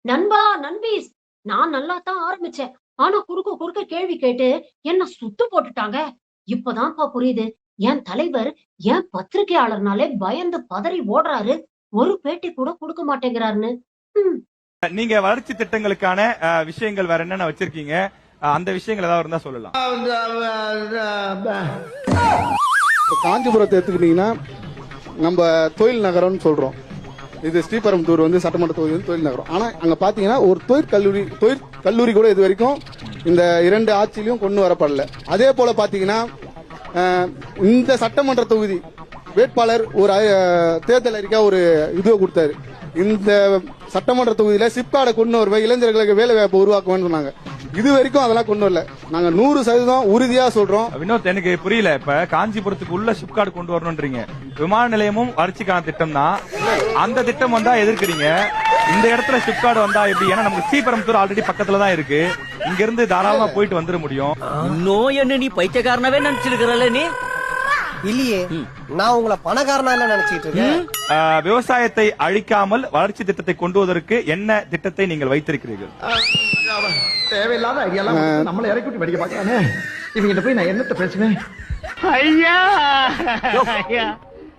நண்பா, நண்பீஸ் நான் நல்லா தான் ஆரம்பிச்சேன். ஆனா குறுக்க குறுக்க கேள்வி கேட்டு என்ன சுத்து போட்டுட்டாங்க. இப்பதான்ப்பா புரியுது. என் தலைவர் என் பத்திரிகையாளர்னாலே பயந்து பதறி ஓடுறாரு. ஒரு பேட்டி கூட குடுக்க மாட்டேங்கிறாருன்னு. ம். நீங்க வளர்ச்சி திட்டங்களுக்கான விஷயங்கள் வேற என்னென்ன வச்சிருக்கீங்க? அந்த விஷயங்கள் ஏதாவது இருந்தா சொல்லலாம். காஞ்சிபுரத்தை எடுத்துக்கிட்டீங்கன்னா நம்ம தொழில் நகரம்னு சொல்றோம். இது ஸ்ரீபெரும்புதூர் வந்து சட்டமன்ற தொகுதி வந்து தொழில் நகரம். ஆனா அங்க பாத்தீங்கன்னா ஒரு தொழிற்கல்லூரி கூட இது வரைக்கும் இந்த 2 ஆட்சியிலும் கொண்டு வரப்படல. அதே போல பாத்தீங்கன்னா இந்த சட்டமன்ற தொகுதி வேட்பாளர் ஒரு தேர்தல் அறிக்கை ஒரு இதுவை கொடுத்தாரு. இந்த சட்டமன்ற தொகுதியில சிப்கார்டை கொண்டு வருவேன், இளைஞர்களுக்கு வேலை வாய்ப்பு உருவாக்குவேன்னு சொன்னாங்க. இது வரைக்கும் அதெல்லாம் கொண்டு வரல. நாங்க 100% உறுதியா சொல்றோம். வினோத், எனக்கு புரியல. இப்ப காஞ்சிபுரத்துக்கு உள்ள சிப்கார்டு கொண்டு வரணும்ன்றீங்க. விமான நிலையமும் வளர்ச்சிக்கான திட்டம் தான். அந்த திட்டம் வந்தா எதிர்க்கிறீங்க. இந்த இடத்துல சிப்கார்டு வந்தா எப்படி? ஏன்னா நமக்கு ஸ்ரீபெரும்புதூர் ஆல்ரெடி பக்கத்துல தான் இருக்கு. இங்க இருந்து தாராளமா போயிட்டு வந்துட முடியும். இன்னும் என்ன நீ பைத்தியக்காரனவே நினைச்சிருக்கிறல்ல நீ? இல்லையே, நான் உங்களை பணக்காரனா நினைச்சிட்டு இருக்கேன். விவசாயத்தை அழிக்காமல் வளர்ச்சி திட்டத்தை கொண்டு வருவதற்கு என்ன திட்டத்தை நீங்கள் வைத்திருக்கிறீர்கள்? தேவையில்லாத ஐடியாலாம் நம்மள இறக்கி விட்டு படிக்க பாக்கானே. இவங்கிட்ட போய் நான் என்னத்த பேசுவேன்? ஐயா